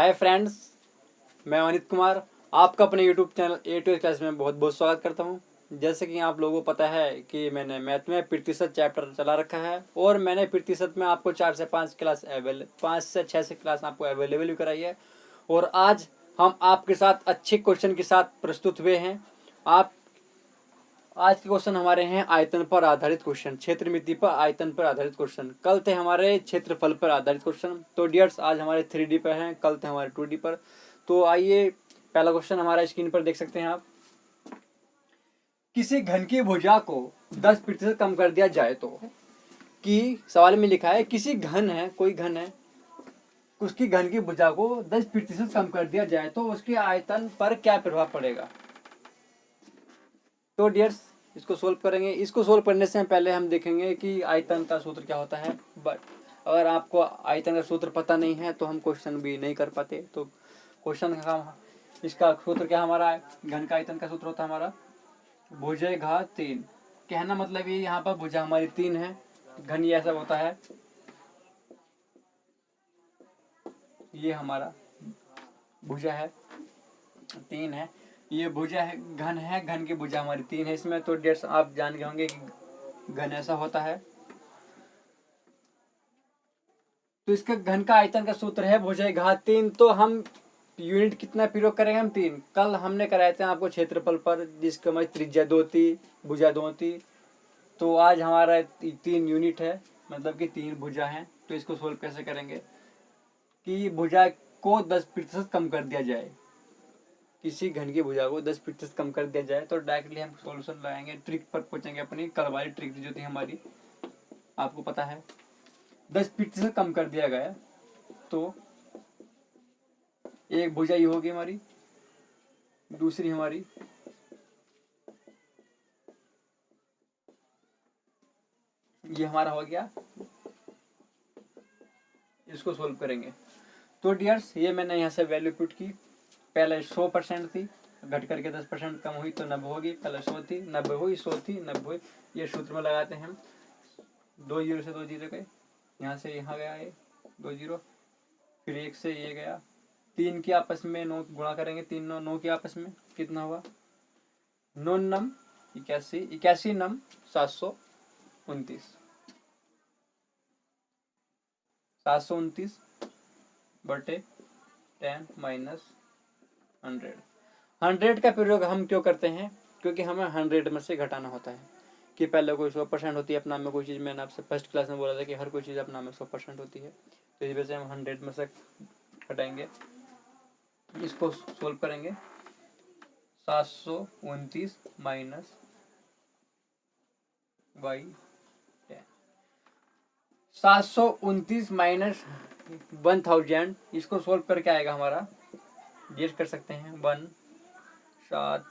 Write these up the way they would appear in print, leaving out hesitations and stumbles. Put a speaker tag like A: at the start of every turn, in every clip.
A: Hi friends, मैं अनित कुमार आपका अपने YouTube channel A to Z class में बहुत बहुत स्वागत करता हूं। जैसे कि आप लोगों को पता है कि मैंने मैथ में प्रतिशत चैप्टर चला रखा है और मैंने प्रतिशत में आपको 4 से 5 क्लास 5 से 6 से क्लास आपको अवेलेबल भी कराई है। और आज हम आपके साथ अच्छे क्वेश्चन के साथ प्रस्तुत हुए हैं। आज के क्वेश्चन हमारे हैं आयतन पर आधारित क्वेश्चन, क्षेत्रमिति पर आयतन पर आधारित क्वेश्चन। कल थे हमारे क्षेत्रफल पर आधारित क्वेश्चन। तो डियर्स, आज हमारे 3D पर हैं, कल थे हमारे 2D पर। तो आइए, पहला क्वेश्चन हमारा स्क्रीन पर देख सकते हैं आप। किसी घन की भुजा को 10% कम कर दिया जाए तो, कि सवाल में लिखा है किसी घन है, कोई घन है, उसकी घन की भुजा को 10% कम कर दिया जाए तो उसके आयतन पर क्या प्रभाव पड़ेगा। तो डियर्स, इसको सोल्व करेंगे। इसको सोल्व करने से पहले हम देखेंगे कि आयतन का सूत्र क्या होता है। बट अगर आपको आयतन का सूत्र पता नहीं है तो हम क्वेश्चन भी नहीं कर पाते। तो क्वेश्चन का इसका सूत्र क्या हमारा है, घन का आयतन का सूत्र होता है हमारा भुजा घात 3। कहना मतलब ये, यहाँ पर भुजा हमारी 3 है, घन ये ऐसा होता है, ये हमारा भुजा है 3 है, ये भुजा है, घन की भुजा हमारी 3 है इसमें। तो डेट्स आप जान गए होंगे कि घन ऐसा होता है। तो इसका घन का आयतन का सूत्र है भुजा घात 3। तो हम यूनिट कितना प्रयोग करेंगे, हम 3। कल हमने कराए थे आपको क्षेत्रफल पर, जिसका हमारी त्रिज्या 2 थी, भुजा 2 थी। तो आज हमारा 3 यूनिट है, मतलब कि 3 भुजा है। तो इसको सोल्व कैसे करेंगे कि भुजा को 10% कम कर दिया जाए, किसी घन की भुजा को 10% कम कर दिया जाए। तो डायरेक्टली हम सॉल्यूशन लगाएंगे, ट्रिक पर पहुंचेंगे। अपनी कल वाली ट्रिक जो थी हमारी, आपको पता है, 10% कम कर दिया गया तो एक भुजा ये होगी हमारी, दूसरी हमारी ये हमारा हो गया। इसको सोल्व करेंगे। तो डियर्स, ये मैंने यहाँ से वैल्यू पुट की। पहले 100% थी, घट करके 10% कम हुई तो 90 होगी। पहले 100 थी, 90 हुई, 100 थी, 90 हुई। ये सूत्र में लगाते हैं हम, 2 जीरो से 2 जीरो गए, यहाँ से यहाँ गया ये 2 जीरो, फिर 1 से ये गया, 3 की आपस में 9 गुणा करेंगे, 3 9 9 की आपस में कितना हुआ, 9 नम 81, 81 नम 729, 729 बटे 10 माइनस 100। 100 का प्रयोग हम क्यों करते हैं, क्योंकि हमें 100 में से घटाना होता है। कि पहले कोई 100% होती है अपना में कोई चीज़, मैंने आपसे फर्स्ट क्लास में बोला था कि हर कोई चीज़ अपना में 100% होती है। तो इस वजह से हम 100 में से घटाएंगे, इसको सोल्व करेंगे। 729 माइनस बाई 10, 729 माइनस 1000, इसको सोल्व करके आएगा हमारा, डिवाइड कर सकते हैं 1 7,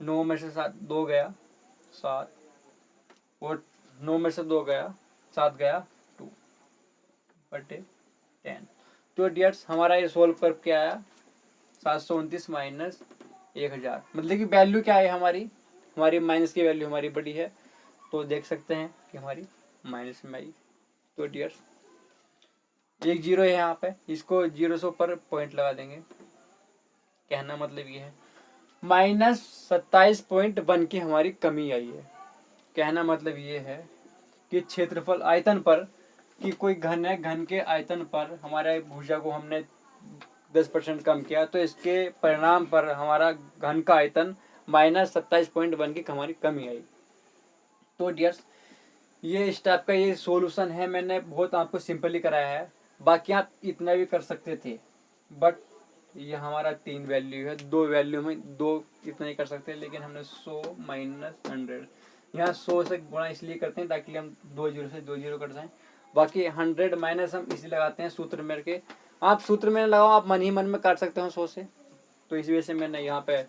A: 9 में से 7 2 गया 7, और 9 में से 2 गया 7 गया 2 बटे 10। तो डियर्स, हमारा ये सोल्व करके आया 729 माइनस 1000, मतलब कि वैल्यू क्या है हमारी माइनस की वैल्यू हमारी बड़ी है। तो देख सकते हैं कि हमारी माइनस में आई। तो डियर्स, एक जीरो है यहाँ पे, इसको 0 से ऊपर पॉइंट लगा देंगे। कहना मतलब ये है -27.1 की हमारी कमी आई है। कहना मतलब ये है कि क्षेत्रफल आयतन पर, कि कोई घन है, घन के आयतन पर हमारे भुजा को हमने 10% कम किया, तो इसके परिणाम पर हमारा घन का आयतन -27.1 की हमारी कमी आई। तो डियर्स, ये इस टाइप का ये सॉल्यूशन है। मैंने बहुत आपको सिंपली कराया है, बाकी आप इतना भी कर सकते थे, बट ये हमारा 3 वैल्यू है, 2 वैल्यू में 2 इतना ही कर सकते हैं, लेकिन हमने 100 माइनस 100 यहाँ 100 से गुणा इसलिए करते हैं ताकि हम 2 जीरो से 2 जीरो कट जाएं। बाकी 100 माइनस हम इसलिए लगाते हैं सूत्र में के, आप सूत्र में लगाओ, आप मन ही मन में काट सकते हो 100 से। तो इस वजह से मैंने यहाँ पे,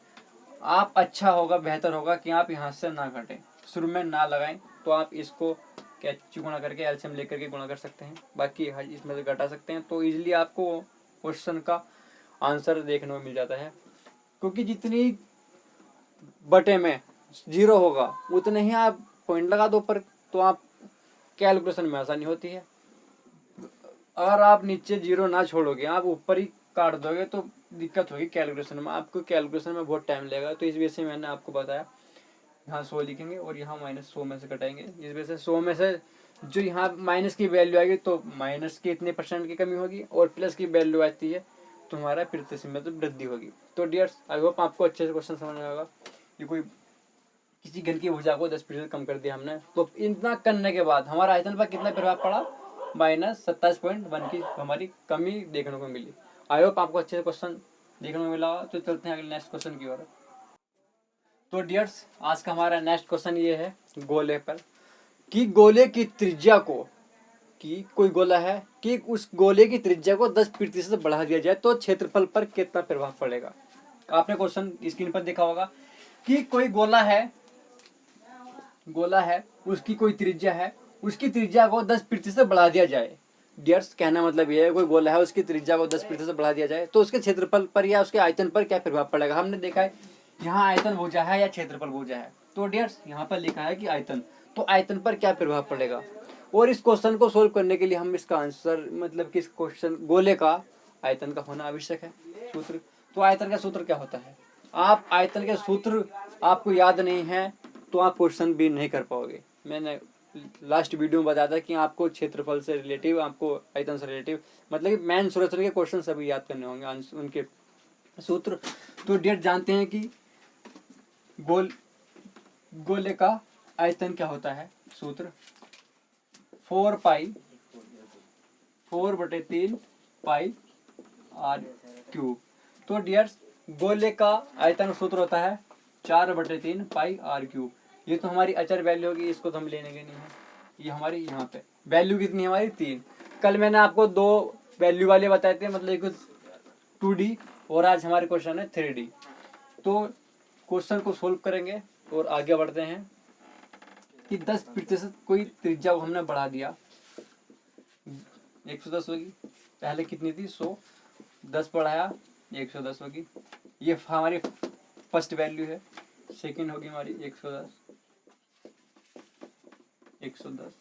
A: आप अच्छा होगा, बेहतर होगा कि आप यहाँ से ना घटें, शुरू में ना लगाएं। तो आप इसको कैच गुणा करके एलसीएम लेकर के गुणा कर सकते हैं, बाकी इसमें से घटा सकते हैं। तो इजीली आपको क्वेश्चन का आंसर देखने में मिल जाता है, क्योंकि जितनी बटे में 0 होगा उतने ही आप पॉइंट लगा दो पर, तो आप कैलकुलेशन में आसानी होती है। अगर आप नीचे जीरो ना छोड़ोगे, आप ऊपर ही काट दोगे तो दिक्कत होगी कैलकुलेशन में, आपको कैलकुलेशन में बहुत टाइम लगेगा। तो इस वजह से मैंने आपको बताया यहाँ 100 लिखेंगे और यहाँ -100 में से कटाएंगे। इस वजह से 100 में से जो यहाँ माइनस की वैल्यू आएगी तो माइनस की इतने % की कमी होगी, और प्लस की वैल्यू आती है तो हमारा प्रतिशत में तो वृद्धि होगी। तो डियर्स, आई होप आपको अच्छे से क्वेश्चन समझ में आएगा। ये कोई किसी घन की भुजा को 10% कम कर दिया हमने, तो इतना करने के बाद हमारा आयतन पर कितना प्रभाव पड़ा, -27.1 की हमारी कमी देखने को मिली। आई होप आपको अच्छे से क्वेश्चन देखने को मिला। तो चलते हैं अगले नेक्स्ट क्वेश्चन की ओर। तो डियर्स, आज का हमारा नेक्स्ट क्वेश्चन ये है गोले पर, कि गोले की त्रिज्या को, कि कोई गोला है कि उस गोले की त्रिज्या को 10% बढ़ा दिया जाए तो क्षेत्रफल पर कितना प्रभाव पड़ेगा। आपने क्वेश्चन स्क्रीन पर देखा होगा कि कोई गोला है, उसकी कोई त्रिज्या है, उसकी त्रिज्या को 10% बढ़ा दिया जाए। डियर्स, कहना मतलब ये है, कोई गोला है, उसकी त्रिज्या को 10% बढ़ा दिया जाए तो उसके क्षेत्रफल पर या उसके आयतन पर क्या प्रभाव पड़ेगा। हमने देखा है यहाँ आयतन भुजा है या क्षेत्रफल भुजा है, तो डियर्स यहाँ पर लिखा है कि आयतन, तो आयतन पर क्या प्रभाव पड़ेगा। और इस क्वेश्चन को सोल्व करने के लिए हम इसका आंसर, मतलब कि इस क्वेश्चन गोले का आयतन का होना आवश्यक है सूत्र। तो आयतन का सूत्र क्या होता है, आप आयतन के सूत्र आपको याद नहीं है तो आप क्वेश्चन भी नहीं कर पाओगे। मैंने लास्ट वीडियो में बताया था कि आपको क्षेत्रफल से रिलेटिव, आपको आयतन से रिलेटिव, मतलब कि मैन संरचना के क्वेश्चन सभी याद करने होंगे, उनके सूत्र। तो डियर जानते हैं कि गोले का आयतन क्या होता है, सूत्र 4/3 पाई r³। तो डियर्स, गोले का आयतन सूत्र होता है 4/3 पाई r³। ये तो हमारी अचर वैल्यू होगी, इसको तो हम लेने के नहीं है। ये हमारी यहाँ पे वैल्यू कितनी है, हमारी 3। कल मैंने आपको 2 वैल्यू वाले बताए थे, मतलब एक 2D और आज हमारे क्वेश्चन है 3D। तो क्वेश्चन को सोल्व करेंगे और आगे बढ़ते हैं कि 10% कोई त्रिज्या को हमने बढ़ा दिया, 110 होगी, पहले कितनी थी 100, 10 बढ़ाया 110 होगी। ये हमारी फर्स्ट वैल्यू है। सेकंड होगी हमारी 110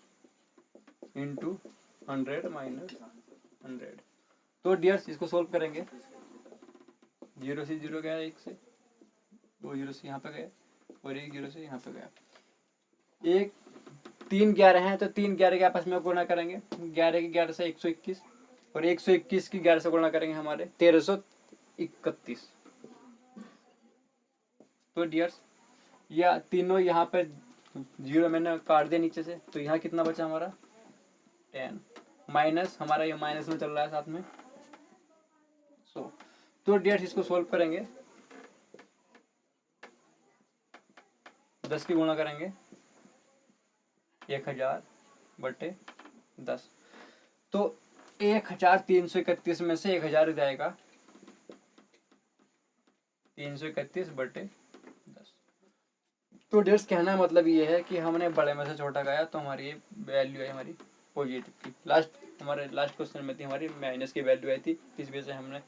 A: इंटू 100 माइनस 100। तो डियर्स, इसको सोल्व करेंगे, 0 से 0 गया, 1 से 2 0 से यहाँ पे गए और 1 0 से यहाँ पे गया। 3 11 हैं तो 3 11 के आपस में गुणा करेंगे, 11 की 11 से 121 और 121 की 11 से गुणा करेंगे हमारे 1331। तो डियर्स, या तीनों यहाँ पे 0 मैंने काट दिया नीचे से, तो यहाँ कितना बचा हमारा 10 माइनस, हमारा ये माइनस में चल रहा है साथ में 100। तो डियर्स, इसको सोल्व करेंगे, 10 की गुणा करेंगे 1000/10। तो 1331 में से 1000 जाएगा 331/10। तो डियर्स, कहना मतलब ये है कि हमने बड़े में से छोटा गया तो हमारी ये वैल्यू है हमारी पॉजिटिव की। हमारे लास्ट क्वेश्चन में थी हमारी माइनस की वैल्यू आई थी, इस वजह से हमने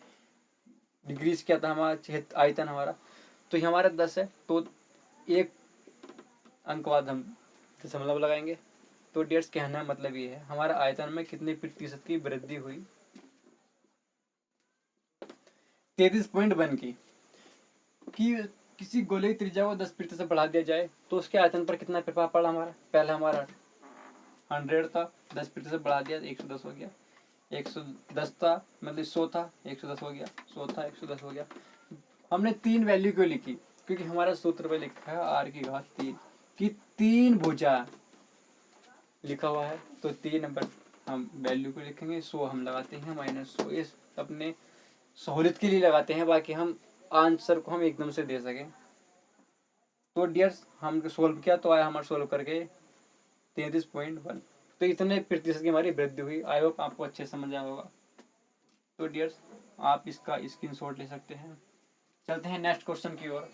A: डिक्रीज किया था हमारा आयतन हमारा। तो ये हमारा 10 है, तो एक अंक बाद हम दशमलव लगाएंगे। तो डियर्स, कहना मतलब ये है हमारा आयतन में कितने प्रतिशत की वृद्धि हुई, 33.1 की। कि किसी गोले की त्रिज्या को 10% बढ़ा दिया जाए तो उसके आयतन पर कितना प्रभाव पड़ा हमारा। पहले हमारा 100 था, 10% बढ़ा दिया 110 हो गया, 110 था मतलब 100 था 110 हो गया, 100 था 110 हो गया। हमने 3 वैल्यू क्यों लिखी, क्योंकि हमारा सूत्र पे लिखा है r³ कि 3 भुजा लिखा हुआ है, तो 3 नंबर हम वैल्यू को लिखेंगे, 100 हम लगाते हैं -100, इस अपने सहूलियत के लिए लगाते हैं, बाकी हम आंसर को हम एकदम से दे सकें। तो डियर्स, हमने सोल्व किया तो आया हमारा सोल्व करके 33.1। तो इतने प्रतिशत की हमारी वृद्धि हुई। आई होप आपको अच्छे समझ आया होगा। तो डियर्स, आप इसका स्क्रीनशॉट ले सकते हैं। चलते हैं नेक्स्ट क्वेश्चन की ओर।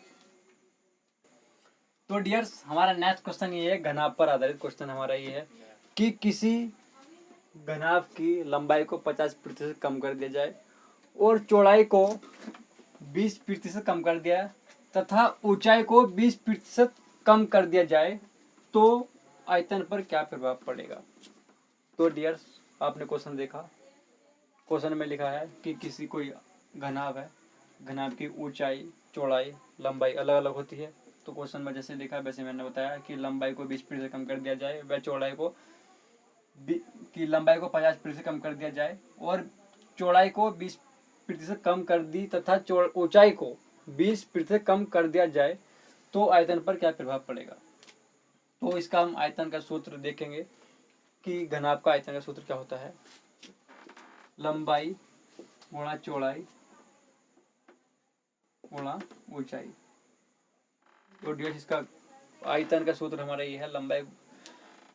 A: तो डियर्स, हमारा नेक्स्ट क्वेश्चन ये है, घनाभ पर आधारित क्वेश्चन हमारा ये है कि किसी घनाभ की लंबाई को 50% कम कर दिया जाए और चौड़ाई को 20% कम कर दिया तथा ऊंचाई को 20% कम कर दिया जाए तो आयतन पर क्या प्रभाव पड़ेगा। तो डियर्स, आपने क्वेश्चन देखा, क्वेश्चन में लिखा है कि किसी कोई घनाभ है, घनाभ की ऊंचाई, चौड़ाई, लंबाई अलग अलग होती है। तो क्वेश्चन में जैसे लिखा है वैसे मैंने बताया कि लंबाई को 20% से कम कर दिया जाए, वह चौड़ाई को की लंबाई को 50% से कम कर दिया जाए और चौड़ाई को 20% कम कर दी तथा ऊंचाई को 20% कम कर दिया जाए तो आयतन पर क्या प्रभाव पड़ेगा। तो इसका हम आयतन का सूत्र देखेंगे कि घनाभ का आयतन का सूत्र क्या होता है। लंबाई गुणा चौड़ाई गुणा ऊंचाई। तो डियर इसका आयतन का सूत्र हमारा ये है, लंबाई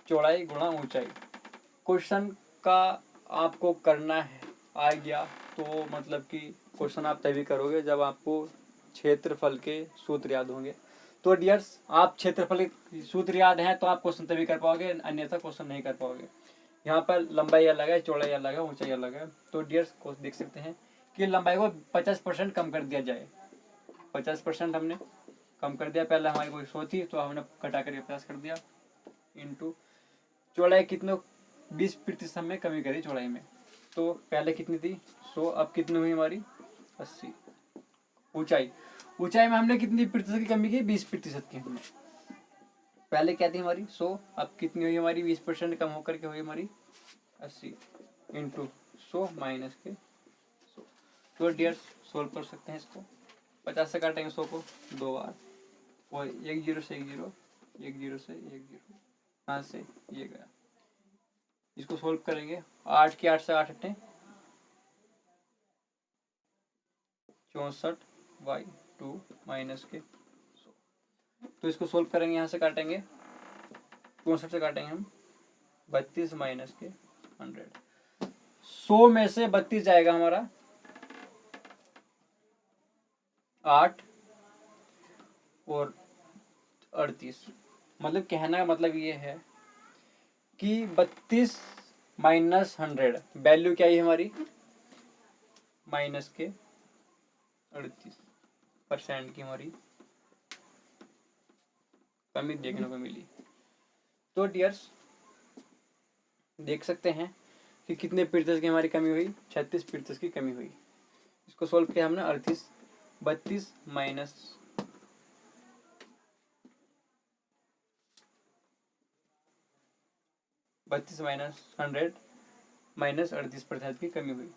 A: चौड़ाई गुणा ऊंचाई। क्वेश्चन का आपको करना है आ गया तो मतलब कि क्वेश्चन आप तभी करोगे जब आपको क्षेत्रफल के सूत्र याद होंगे। तो डियर्स आप क्षेत्रफल के सूत्र याद हैं तो आप क्वेश्चन तभी कर पाओगे, अन्यथा क्वेश्चन नहीं कर पाओगे। यहाँ पर लंबाई अलग है, चौड़ाई अलग है, ऊंचाई अलग है। तो डियर्स को देख सकते हैं कि लंबाई को 50% कम कर दिया जाए। 50% हमने कम कर दिया, पहले हमारी कोई 100 थी तो हमने घटा करके 50 कर दिया, इंटू चौड़ाई कितने 20% हमने कमी करी चौड़ाई में। तो पहले कितनी थी 100, अब कितनी हुई हमारी 80। ऊंचाई में हमने कितनी प्रतिशत की कमी की 20% की हमने। पहले क्या थी हमारी 100, अब कितनी हुई हमारी 20% कम होकर के हुई हमारी 80 इंटू 100 माइनस के 100। तो डियर सोल्व कर सकते हैं इसको। 50 से काटेंगे 100 को 2 बार और 1 0 से 1 0, 1 0 से 1 0, यहाँ से ये गया। इसको सोल्व करेंगे 8 की 8 से 8 अट्ठे 64 बाई 2 माइनस के 100। तो इसको सोल्व करेंगे, यहाँ से काटेंगे 64 से काटेंगे हम 32 माइनस के 100। 100 में से 32 जाएगा हमारा 8 और 38। मतलब कहना का मतलब ये है कि 32 माइनस 100 वैल्यू क्या है हमारी माइनस के 38% की हमारी कमी देखने को मिली। तो डियर्स देख सकते हैं कि कितने प्रतिशत की हमारी कमी हुई, 36% की कमी हुई। इसको सोल्व किया हमने 32 माइनस 100 माइनस 38% की कमी हुई।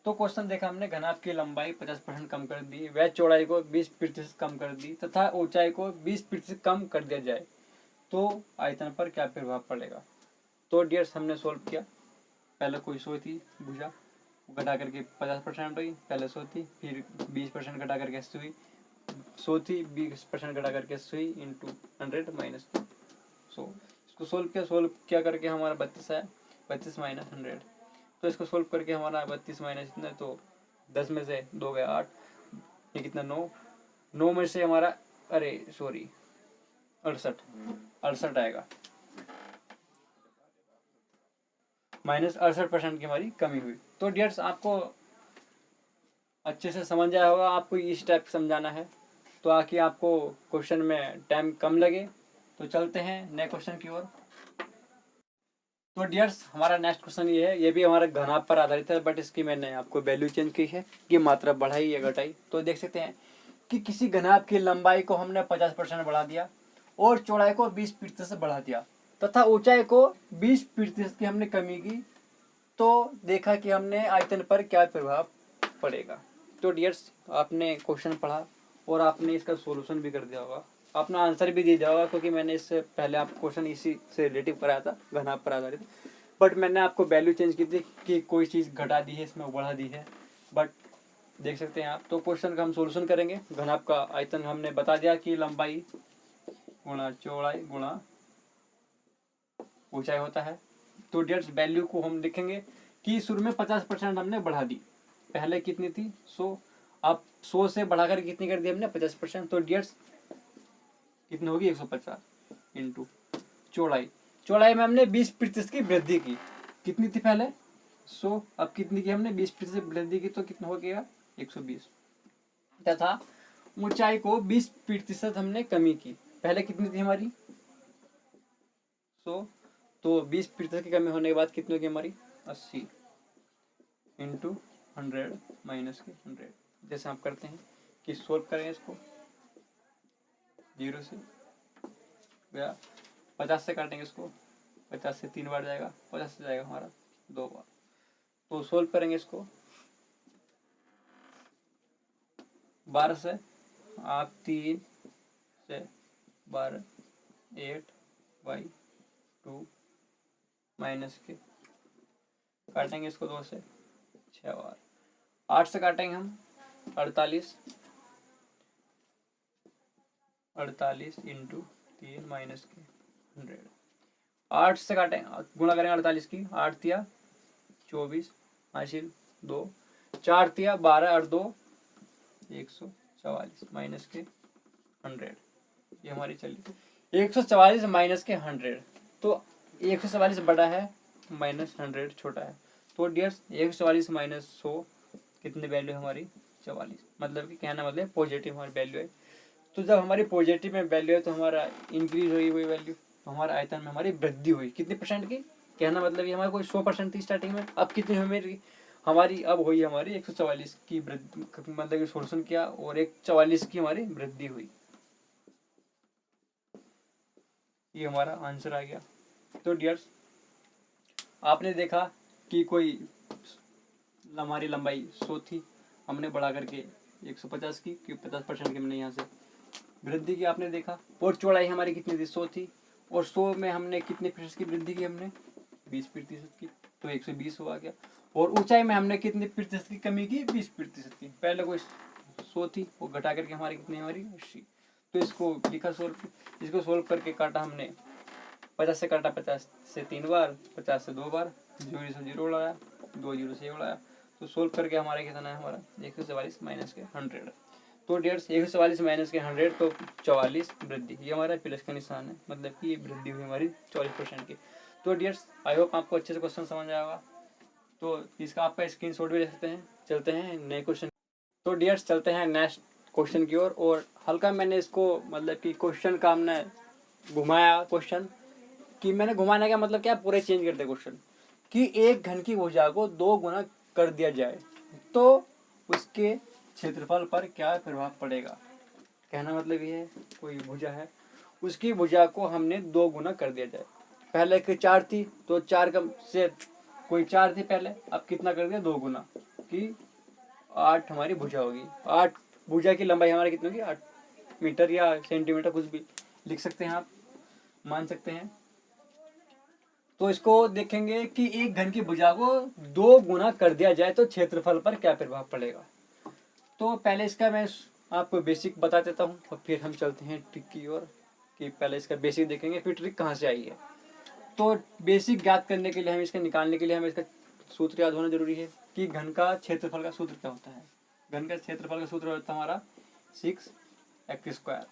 A: तो क्वेश्चन देखा हमने, घनाभ की लंबाई 50% कम कर दी, वह चौड़ाई को 20% कम कर दी तथा ऊंचाई को 20% कम कर दिया जाए तो आयतन पर क्या प्रभाव पड़ेगा। तो डियर्स हमने सोल्व किया। पहले कोई 100 थी भुजा, घटा करके 50% हुई, पहले 100 थी फिर 20% घटा करके 80 हुई, 100 थी 20% घटा करके 80 हुई इंटू 100 माइनस 100। इसको सोल्व किया करके हमारा 32 आया, 32 माइनस 100। तो इसको सोल्व करके हमारा 32 माइनस इतना, तो 10 में से 2 गया 8, ये कितना 9 में से हमारा अरे सॉरी 68 आएगा, माइनस 68% की हमारी कमी हुई। तो डियर्स आपको अच्छे से समझ आया होगा, आपको इस टाइप समझाना है तो आके आपको क्वेश्चन में टाइम कम लगे। तो चलते हैं नए क्वेश्चन की ओर। तो डियर्स हमारा नेक्स्ट क्वेश्चन ये है, ये भी हमारा घनाभ पर आधारित है, बट इसकी मैंने आपको वैल्यू चेंज की है कि मात्रा बढ़ाई या घटाई। तो देख सकते हैं कि किसी घनाभ की लंबाई को हमने 50% बढ़ा दिया और चौड़ाई को 20% बढ़ा दिया तथा ऊंचाई को 20% की हमने कमी की, तो देखा कि हमने आयतन पर क्या प्रभाव पड़ेगा। तो डियर्स आपने क्वेश्चन पढ़ा और आपने इसका सॉल्यूशन भी कर दिया होगा, अपना आंसर भी दे दिया होगा, क्योंकि मैंने इससे पहले आप क्वेश्चन इसी से रिलेटिव कराया था घनाभ पर आधारित। बट मैंने आपको वैल्यू चेंज की थी कि कोई चीज़ घटा दी है इसमें बढ़ा दी है। बट देख सकते हैं आप। तो क्वेश्चन का हम सॉल्यूशन करेंगे। घनाभ का आयतन हमने बता दिया कि लंबाई गुणा चौड़ाई गुणा ऊंचाई होता है। तो डियर्स वैल्यू को हम लिखेंगे कि शुरू में 50% हमने बढ़ा दी, पहले कितनी थी 100, अब 100 से बढ़ाकर कितनी कर दी हमने 50%। तो डियर्स कितनी होगी 150 इंटू चौड़ाई में हमने 20% की वृद्धि की, कितनी थी पहले 100, अब कितनी की हमने 20% वृद्धि की, तो कितना हो गया 120 तथा ऊंचाई को 20% हमने कमी की, पहले कितनी थी हमारी 100, तो 20% की कमी होने के बाद कितनी होगी हमारी 80 इंटू 100 माइनस के 100। जैसे आप करते हैं कि सोल्व करेंगे इसको, 0 से गया, 50 से काटेंगे इसको, 50 से 3 बार जाएगा, 50 से जाएगा हमारा 2 बार। तो सोल्व करेंगे इसको 12 से, आप 3 से 12, 8/2 माइनस के काटेंगे इसको 2 से 6 बार। 8 से काटेंगे हम 48 इंटू 3 माइनस के 100। 8 से काटेंगे, गुणा करेंगे 48 की, 8 तिया 24 हासिल 2, 4 तिया 12 और 2 144 माइनस के 100। ये हमारी चलिए 144 माइनस के 100। तो 144 बड़ा है, माइनस 100 छोटा है। तो डियर्स 144 माइनस 100 कितनी वैल्यू है हमारी 44। मतलब कि कहना मतलब पॉजिटिव हमारी वैल्यू है। तो जब हमारी पॉजिटिव में वैल्यू है तो हमारा इंक्रीज हुई वही वैल्यू, तो हमारा आयतन में हमारी वृद्धि हुई कितने परसेंट की। कहना मतलब ये हमारे कोई 100% थी स्टार्टिंग में, अब कितनी हुई मेरी हमारी, अब हुई हमारी 144 की वृद्धि, मतलब कि सोल्यूशन किया और 144 की हमारी वृद्धि हुई। ये हमारा आंसर आ गया। तो डियर्स आपने देखा कि कोई हमारी लंबाई 100 थी, हमने बढ़ा करके 150 की, क्योंकि 50% की हमने यहाँ से वृद्धि की आपने देखा। और चौड़ाई हमारी कितनी थी 100 थी, और 100 में हमने कितने प्रतिशत की वृद्धि की, हमने 20% की, तो 120 हुआ गया। और ऊंचाई में हमने कितने प्रतिशत की कमी की, 20% की। पहले कोई 100 थी, वो घटा करके हमारी कितनी हमारी 80। तो इसको लिखा सोल्व, इसको सोल्व करके काटा हमने, 50 से काटा 50 से 3 बार, 50 से 2 बार, 0 से 0 उड़ाया, 2 0 से उड़ाया। तो सोल्व करके हमारा कितना है हमारा 144 माइनस के 100। तो डियर्स 144 माइनस के 100 तो 44 वृद्धि, ये हमारा प्लस का निशान है, मतलब कि ये वृद्धि हुई हमारी 40% की। तो डियर्स आई होप आपको अच्छे से क्वेश्चन समझ आएगा, तो इसका आपका स्क्रीनशॉट भी ले सकते हैं। चलते हैं नए क्वेश्चन। तो डियर्स चलते हैं नेक्स्ट क्वेश्चन की ओर। और हल्का मैंने इसको मतलब कि क्वेश्चन का हमने घुमाया, क्वेश्चन कि मैंने घुमाने का मतलब क्या, पूरे चेंज कर दे क्वेश्चन कि एक घन की भुजा को 2 गुना कर दिया जाए तो उसके क्षेत्रफल पर क्या प्रभाव पड़ेगा। कहना मतलब ये है, कोई भुजा है, उसकी भुजा को हमने 2 गुना कर दिया जाए। पहले की 4 थी, तो 4 कम से कोई 4 थी पहले, अब कितना कर दिया 2 गुना, कि 8 हमारी भुजा होगी। 8 भुजा की लंबाई हमारी कितनी होगी, 8 मीटर या सेंटीमीटर, कुछ भी लिख सकते हैं आप, मान सकते हैं। तो इसको देखेंगे कि एक घन की भुजा को 2 गुना कर दिया जाए तो क्षेत्रफल पर क्या प्रभाव पड़ेगा। तो पहले इसका मैं आपको बेसिक बता देता हूँ, और फिर हम चलते हैं ट्रिक की ओर, कि पहले इसका बेसिक देखेंगे फिर ट्रिक कहाँ से आई है। तो बेसिक ज्ञात करने के लिए, हम इसका निकालने के लिए हमें इसका सूत्र याद होना जरूरी है कि घन का क्षेत्रफल का सूत्र क्या होता है। घन का क्षेत्रफल का सूत्र होता है हमारा 6x²।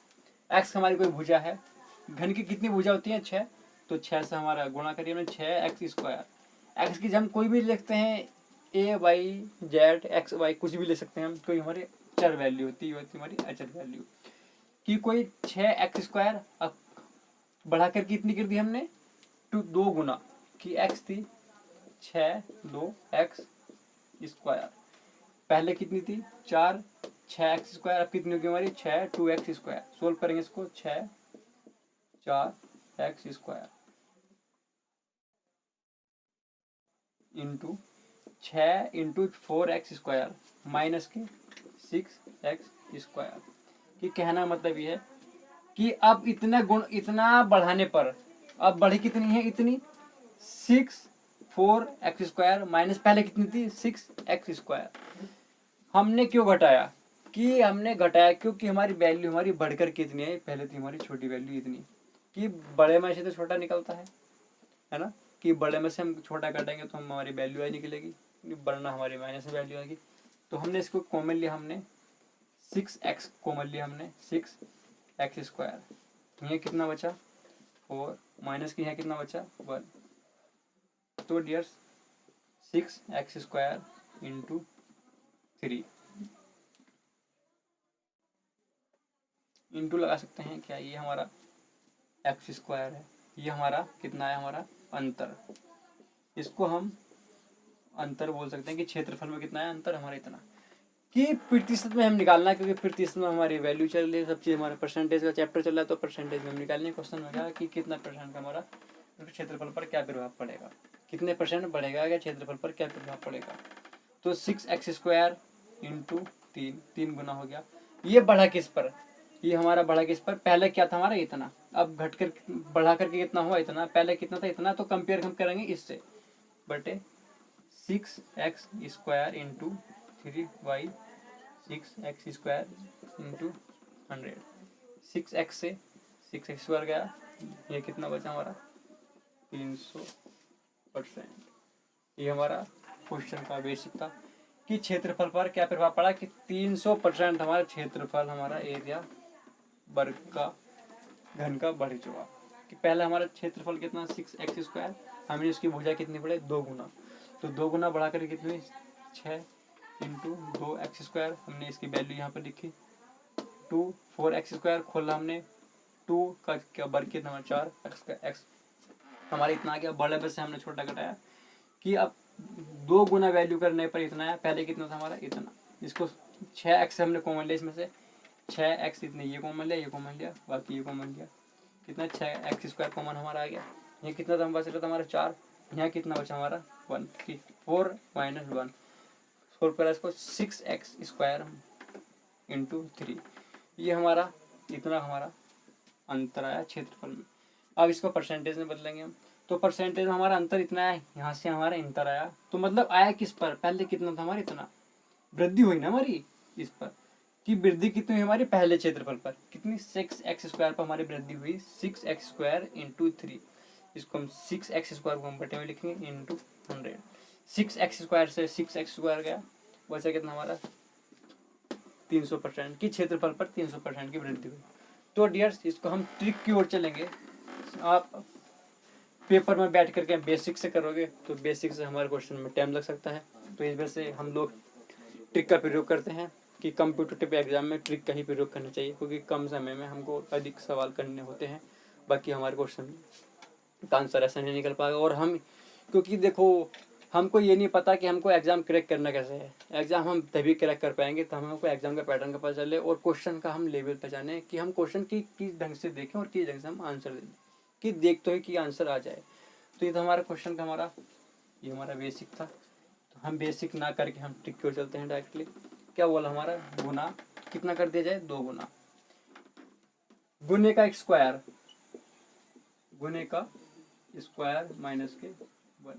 A: एक्स हमारी कोई भुजा है, घन की कितनी भुजा होती है 6, तो 6 से हमारा गुणा करिए हमने 6x²। एक्स की हम कोई भी लिखते हैं AY Z XY कुछ भी ले सकते हैं हम, कोई हमारी चर वैल्यू होती है हमारी अचर वैल्यू कि कोई 6x²। अब बढ़ाकर कितनी कर दी हमने 2 गुना, कि x थी 6 2x², पहले कितनी थी 4, 6x², अब कितनी होगी हमारी 6 2x²। सोल्व करेंगे इसको 6 4x² into 6 into 4x² minus के 6x²। कि कहना मतलब ये है कि अब इतना बढ़ाने पर, अब बढ़ी कितनी है, इतनी 6 4x² माइनस पहले कितनी थी 6x²। हमने क्यों घटाया, कि हमने घटाया क्योंकि हमारी वैल्यू हमारी बढ़कर कितनी है, पहले थी हमारी छोटी वैल्यू इतनी, कि बड़े में से तो छोटा निकलता है ना, कि बड़े में से हम छोटा काटेंगे तो हमारी वैल्यू आई निकलेगी, बढ़ना हमारी माइनस वैल्यू आएगी। तो हमने इसको कॉमन लिया, हमने 6x कॉमन लिया, हमने 6x²। ये कितना बचा 4, माइनस की है कितना बचा 1। तो डियर्स 6x² इंटू 3 इंटू लगा सकते हैं क्या, ये हमारा x² है, ये हमारा कितना है हमारा अंतर। इसको हम अंतर बोल सकते हैं कि क्षेत्रफल में कितना है अंतर हमारा इतना, कि प्रतिशत में हम निकालना है, क्योंकि प्रतिशत में हमारी वैल्यू चल रही है, सब चीज़ हमारा परसेंटेज का चैप्टर चल रहा है, तो परसेंटेज में हम निकालने क्वेश्चन में क्या कि कितना परसेंट का हमारा क्षेत्रफल पर क्या प्रभाव पड़ेगा, कितने परसेंट बढ़ेगा या क्षेत्रफल पर क्या प्रभाव पड़ेगा। तो 6x² इंटू 3 गुना हो गया। ये बढ़ा किस पर, ये हमारा बढ़ा किस पर, पहले क्या था हमारा इतना, अब घट कर बढ़ा करके कितना हुआ इतना, पहले कितना था इतना, तो कंपेयर हम करेंगे इससे, बटे 6x² into 3y 6x² into 100, 6x से 6x² गया, ये कितना बचा हमारा 300%। ये हमारा क्वेश्चन का बेसिक था कि क्षेत्रफल पर क्या प्रभाव पड़ा, कि 300% हमारा क्षेत्रफल, हमारा एरिया वर्ग का घन का बढ़ चुका, कि पहले हमारा क्षेत्रफल कितना 6x², हमने इसकी भुजा कितनी बढ़े 2 गुना, तो 2 गुना बढ़ा कर कितनी 6 इंटू 2x², हमने इसकी वैल्यू यहाँ पर लिखी 2, 4x² खोला हमने, 2 का क्या वर्ग कितना 4, x हमारा इतना आ गया, बड़े बस से हमने छोटा घटाया, कि अब 2 गुना वैल्यू करने पर इतना है, पहले कितना था हमारा इतना, इसको 6x हमने कॉमन लिया, इसमें से 6x इतने ये कॉमन लिया, ये कॉमन लिया, बाकी ये कॉमन लिया, कितना 6x² कॉमन हमारा आ गया, ये कितना था बच रहा था हमारा 4, यहाँ कितना बचा हमारा 1, 4 माइनस 1, 4 पर इसको 6x² इंटू 3, ये हमारा इतना हमारा अंतर आया क्षेत्रफल में। अब इसको परसेंटेज में बदलेंगे हम, तो परसेंटेज में हमारा अंतर इतना है, यहाँ से हमारा अंतर आया, तो मतलब आया किस पर, पहले कितना था हमारा इतना, वृद्धि हुई ना हमारी इस पर, कि वृद्धि कितनी हुई हमारी पहले क्षेत्रफल पर, कितनी 6x² पर हमारी वृद्धि हुई, 6x² इंटू 3, इसको हम 6x² को हम बटे में लिखेंगे इंटू 100, 6x² से 6x² गया, वैसे कितना हमारा 300%, की क्षेत्रफल पर 300% की वृद्धि हुई। तो डियर्स इसको हम ट्रिक की ओर चलेंगे, आप पेपर में बैठ करके बेसिक से करोगे तो बेसिक से हमारे क्वेश्चन में टाइम लग सकता है, तो इस वजह से हम लोग ट्रिक का प्रयोग करते हैं कि कंप्यूटर एग्जाम में ट्रिक का ही प्रयोग करना चाहिए, क्योंकि कम समय में हमको अधिक सवाल करने होते हैं, बाकी हमारे क्वेश्चन का आंसर ऐसा नहीं निकल पाएगा। और हम, क्योंकि देखो हमको ये नहीं पता कि हमको एग्जाम क्रैक करना कैसे है, एग्जाम हम तभी क्रैक कर पाएंगे तो हमको एग्जाम का पैटर्न का पता चले और क्वेश्चन का हम लेवल पर जाने, कि हम क्वेश्चन की किस ढंग से देखें और किस ढंग से हम आंसर दें, कि देख तो है कि आंसर आ जाए। तो ये तो हमारा क्वेश्चन का हमारा ये हमारा बेसिक था, तो हम बेसिक ना करके हम ट्रिक की ओर चलते हैं डायरेक्टली। क्या बोला हमारा, गुना कितना कर दिया जाए 2 गुना, गुने का स्क्वायर, गुने का स्क्वायर माइनस के 1,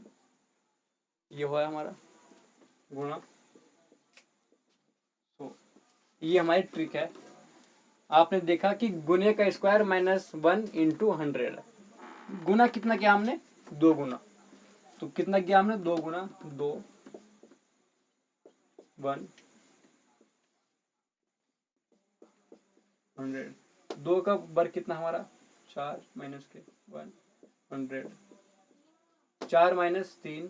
A: ये हुआ हमारा गुणा। तो ये हमारी ट्रिक है, आपने देखा कि गुने का स्क्वायर माइनस 1 इंटू 100, गुना कितना किया हमने 2 गुना, तो कितना किया हमने 2 गुना 2 1 100, 2 का वर्ग कितना हमारा 4 माइनस के 1 100, 4 माइनस 3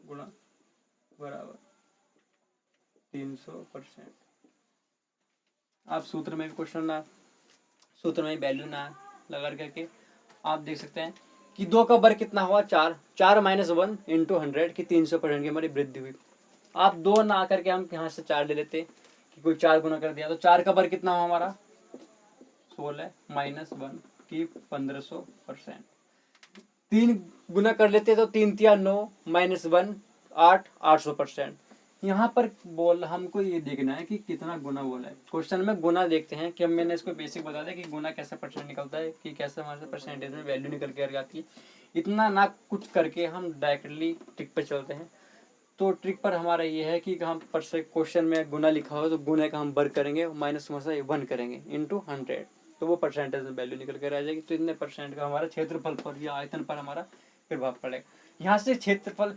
A: गुणा बराबर 300%। आप सूत्र में भी क्वेश्चन ना, सूत्र में वैल्यू ना लगा करके आप देख सकते हैं कि 2 का वर्ग कितना हुआ 4, 4 माइनस 1 इंटू 100 की 300% की हमारी वृद्धि हुई। आप 2 ना करके हम यहाँ से 4 ले लेते कि कोई 4 गुना कर दिया, तो 4 का वर्ग कितना हुआ हमारा 16 माइनस 1 की 1500%, 3 गुना कर लेते तो 3 तिया 9 माइनस 1 8 800%। यहाँ पर बोल हमको ये देखना है कि कितना गुना बोला है, क्वेश्चन में गुना देखते हैं कि हम, मैंने इसको बेसिक बता दिया कि गुना कैसे परसेंट निकलता है, कि कैसे हमारे परसेंटेज में वैल्यू निकल के आती है। इतना ना कुछ करके हम डायरेक्टली ट्रिक पर चलते हैं। तो ट्रिक पर हमारा ये है कि हम क्वेश्चन में गुना लिखा हो तो गुने का हम वर्ग करेंगे, माइनस में से 1 करेंगे इंटू 100, तो वो परसेंटेज में वैल्यू निकल कर आ जाएगी। तो इतने परसेंट का हमारा क्षेत्रफल पर या आयतन पर हमारा प्रभाव पड़ेगा। यहाँ से क्षेत्रफल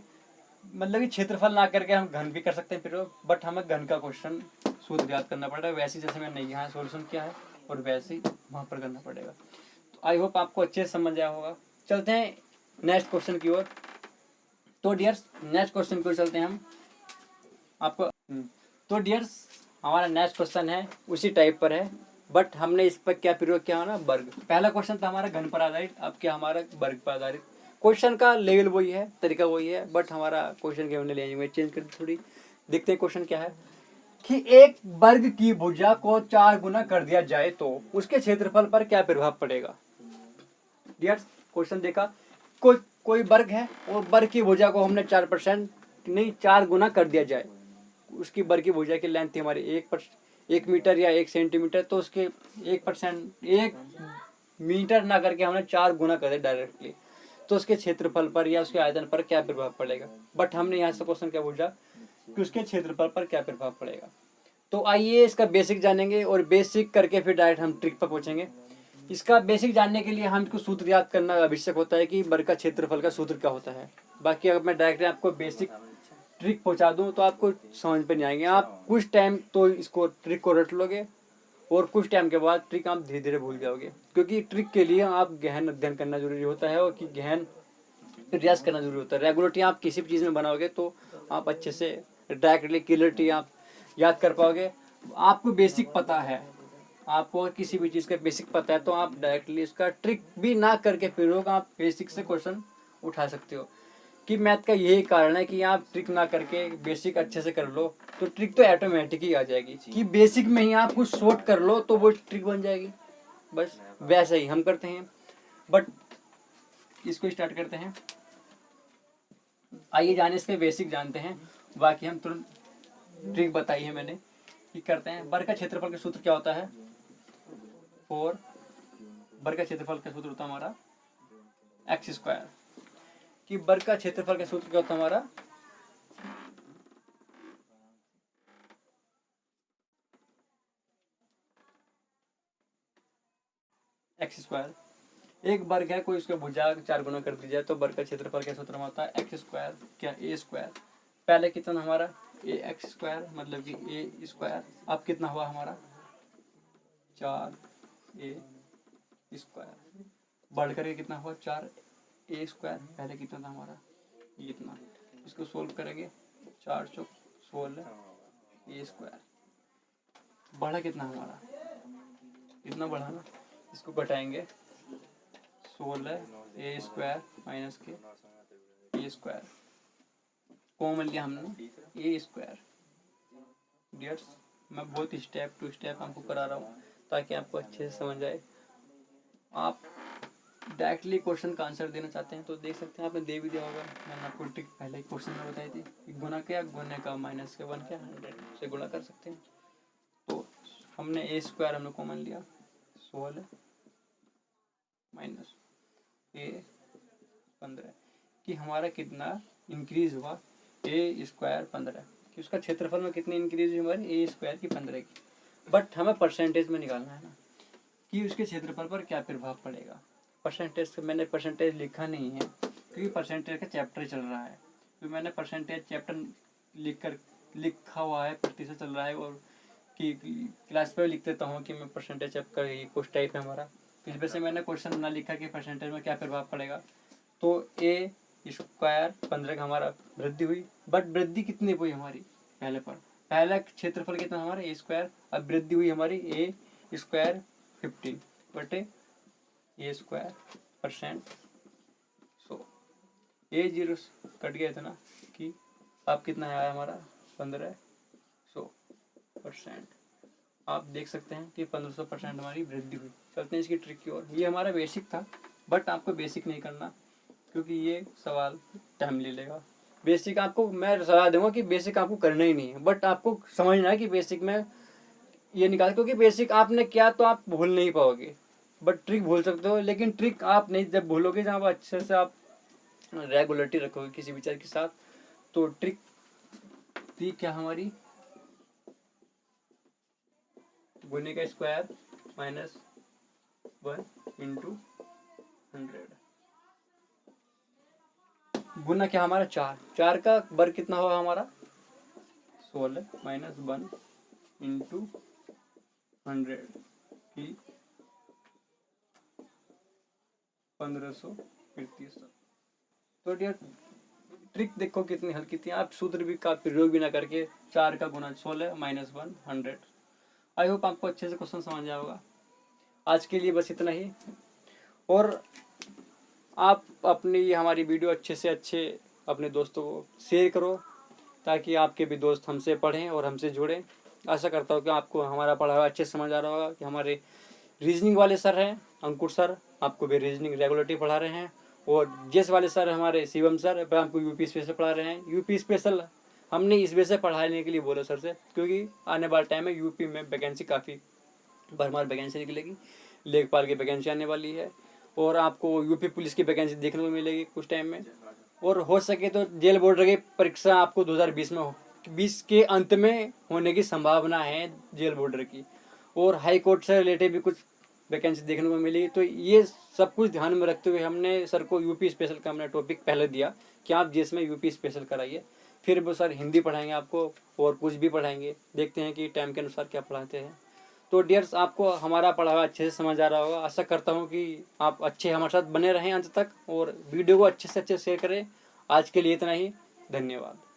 A: मतलब कि क्षेत्रफल ना करके हम घन भी कर सकते हैं प्रयोग, बट हमें घन का क्वेश्चन सूत्र याद करना पड़ेगा, वैसे जैसे मैंने यहाँ सोल्यूशन किया है और वैसे ही वहाँ पर करना पड़ेगा। तो आई होप आपको अच्छे से समझ आया होगा। चलते हैं नेक्स्ट क्वेश्चन की ओर। तो डियर्स नेक्स्ट क्वेश्चन की ओर चलते हैं हम आपको। तो डियर्स हमारा नेक्स्ट क्वेश्चन है उसी टाइप पर है, बट हमने इस पर क्या प्रयोग किया ना, वर्ग। पहला क्वेश्चन था हमारा घन पर आधारित, अब क्या हमारा वर्ग पर आधारित। क्वेश्चन का लेवल वही है, तरीका वही है, बट हमारा क्वेश्चन के हमने लैंग्वेज चेंज कर दी थोड़ी। देखते हैं क्वेश्चन क्या है कि एक वर्ग की भुजा को 4 गुना कर दिया जाए तो उसके क्षेत्रफल पर क्या प्रभाव पड़ेगा। डियर क्वेश्चन देखा, कोई वर्ग है और वर्ग की भुजा को हमने 4% नहीं 4 गुना कर दिया जाए, उसकी वर्ग की भुजा की लेंथ थी हमारी 1 मीटर या 1 सेंटीमीटर, तो उसके 1 मीटर ना करके हमने 4 गुना कर दिया डायरेक्टली, तो उसके क्षेत्रफल पर या उसके आयतन पर क्या प्रभाव पड़ेगा। बट हमने यहाँ से क्वेश्चन क्या पूछा कि उसके क्षेत्रफल पर क्या प्रभाव पड़ेगा। तो आइए इसका बेसिक जानेंगे और बेसिक करके फिर डायरेक्ट हम ट्रिक पर पहुंचेंगे। इसका बेसिक जानने के लिए हमको सूत्र याद करना आवश्यक होता है कि वर्ग का क्षेत्रफल का सूत्र क्या होता है। बाकी अगर मैं डायरेक्ट आपको बेसिक ट्रिक पहुंचा दूं तो आपको समझ पे नहीं आएंगे। आप कुछ टाइम तो इसको ट्रिक को रट लोगे और कुछ टाइम के बाद ट्रिक आप धीरे धीरे भूल जाओगे, क्योंकि ट्रिक के लिए आप गहन अध्ययन करना जरूरी होता है और कि गहन प्रयास करना जरूरी होता है। रेगुलरिटी आप किसी भी चीज़ में बनाओगे तो आप अच्छे से डायरेक्टली क्लियरिटी आप याद कर पाओगे। आपको बेसिक पता है, आपको किसी भी चीज़ का बेसिक पता है तो आप डायरेक्टली इसका ट्रिक भी ना करके फिर आप बेसिक से क्वेश्चन उठा सकते हो। कि मैथ का यही कारण है कि आप ट्रिक ना करके बेसिक अच्छे से कर लो तो ट्रिक तो ऑटोमेटिक ही आ जाएगी। कि बेसिक में ही आप कुछ शॉर्ट कर लो तो वो ट्रिक बन जाएगी। बस वैसा ही हम करते हैं। बट इसको स्टार्ट करते हैं। आइए जाने इसके बेसिक जानते हैं, बाकी हम तुरंत ट्रिक बताई है मैंने कि करते हैं। वर्ग का क्षेत्रफल का सूत्र क्या होता है 4। वर्ग का क्षेत्रफल का सूत्र होता है हमारा x²। कि वर्ग का क्षेत्रफल का सूत्र क्या होता है हमारा x²। एक वर्ग है, कोई उसका भुजा 4 गुना कर दी जाए तो वर्ग का क्षेत्रफल का सूत्र होता है x² क्या a²। पहले कितना हमारा ax² मतलब कि a²। अब कितना हुआ हमारा 4a²। बढ़ करके कितना हुआ 4a²। पहले कितना था हमारा इतना। इसको सोल्व करेंगे 4 चौक 16 a²। बढ़ा कितना हमारा इतना बढ़ा ना, इसको घटाएंगे 16 a² माइनस के a²। कॉमन लिया हमने a²। डियर्स मैं बहुत स्टेप टू स्टेप आपको करा रहा हूँ ताकि आपको अच्छे से समझ आए। आप डायरेक्टली क्वेश्चन का आंसर देना चाहते हैं तो देख सकते हैं, आपने दे भी दिया होगा। मैंने आपको ट्रिक पहले ही क्वेश्चन में बताई थी कि गुना क्या, गुने का माइनस के 1 क्या 100 से गुणा कर सकते हैं। तो हमने a² हमने कॉमन लिया 16 माइनस a15 कि हमारा कितना इंक्रीज हुआ a² 15 कि उसका क्षेत्रफल में कितनी इंक्रीज हुई हमारी a² की 15 की। बट हमें परसेंटेज में निकालना है ना कि उसके क्षेत्रफल पर क्या प्रभाव पड़ेगा। परसेंटेज मैंने परसेंटेज लिखा नहीं है क्योंकि परसेंटेज का चैप्टर चल रहा है। तो मैंने परसेंटेज चैप्टर लिखा हुआ है, प्रतिशत चल रहा है और कि क्लास पर लिख देता हूँ कि मैं परसेंटेज चैप्टर ये कुछ टाइप है हमारा। इस वजह से मैंने क्वेश्चन ना लिखा कि परसेंटेज में क्या प्रभाव पड़ेगा। तो a² 15 का हमारा वृद्धि हुई, बट वृद्धि कितनी हुई हमारी पहले पर, पहला क्षेत्रफल कितना हमारा a²। अब वृद्धि हुई हमारी a² 15 बटे a²%। सो a0 कट गया था ना कि अब कितना आया हमारा 1500%। आप देख सकते हैं कि 1500% हमारी वृद्धि हुई। चलते हैं इसकी ट्रिक की ओर। ये हमारा बेसिक था बट आपको बेसिक नहीं करना क्योंकि ये सवाल टाइम ले लेगा। बेसिक आपको मैं सलाह दूंगा कि बेसिक आपको करना ही नहीं है, बट आपको समझना है कि बेसिक में ये निकाल, क्योंकि बेसिक आपने किया तो आप भूल नहीं पाओगे बट ट्रिक भूल सकते हो। लेकिन ट्रिक आप नहीं जब भूलोगे जब अच्छे से आप रेगुलरिटी रखोगे किसी विचार के साथ तो ट्रिक क्या हमारी गुने का स्क्वायर माइनस 1 इंटू 100 गुना क्या हमारा 4 का वर्ग कितना होगा हमारा 16 माइनस 1 इंटू 100 की 1500। तो डियर ट्रिक देखो कितनी हल्की थी। आप सूत्र भी का प्रयोग भी ना करके 4 का गुना 16 माइनस 1 100। आई होप आपको अच्छे से क्वेश्चन समझ आया होगा। आज के लिए बस इतना ही। और आप अपनी ये हमारी वीडियो अच्छे से अच्छे अपने दोस्तों को शेयर करो, ताकि आपके भी दोस्त हमसे पढ़ें और हमसे जुड़ें। आशा करता हूँ कि आपको हमारा पढ़ा हुआ अच्छे से समझ आ रहा होगा। कि हमारे रीजनिंग वाले सर हैं अंकुर सर, आपको भी रीजनिंग रेगुलेटरी पढ़ा रहे हैं। और जेस वाले सर हमारे शिवम सर, वह आपको यूपी स्पेशल पढ़ा रहे हैं। यूपी स्पेशल हमने इस वजह से पढ़ाने के लिए बोला सर से, क्योंकि आने वाले टाइम में यूपी में वैकेंसी काफ़ी भरमार वैकेंसी निकलेगी। लेखपाल की वैकेंसी आने वाली है, और आपको यूपी पुलिस की वैकेंसी देखने को मिलेगी कुछ टाइम में। और हो सके तो जेल बोर्डर की परीक्षा आपको 2020 में 20 के अंत में होने की संभावना है जेल बोर्डर की। और हाई कोर्ट से रिलेटेड भी कुछ वैकेंसी देखने को मिली। तो ये सब कुछ ध्यान में रखते हुए हमने सर को यूपी स्पेशल का हमने टॉपिक पहले दिया कि आप जिसमें यूपी स्पेशल कराइए। फिर वो सर हिंदी पढ़ाएंगे आपको, और कुछ भी पढ़ाएंगे, देखते हैं कि टाइम के अनुसार क्या पढ़ाते हैं। तो डियर्स, आपको हमारा पढ़ा हुआ अच्छे से समझ आ रहा होगा। आशा करता हूँ कि आप अच्छे हमारे साथ बने रहें अंत तक, और वीडियो को अच्छे से अच्छे शेयर करें। आज के लिए इतना ही, धन्यवाद।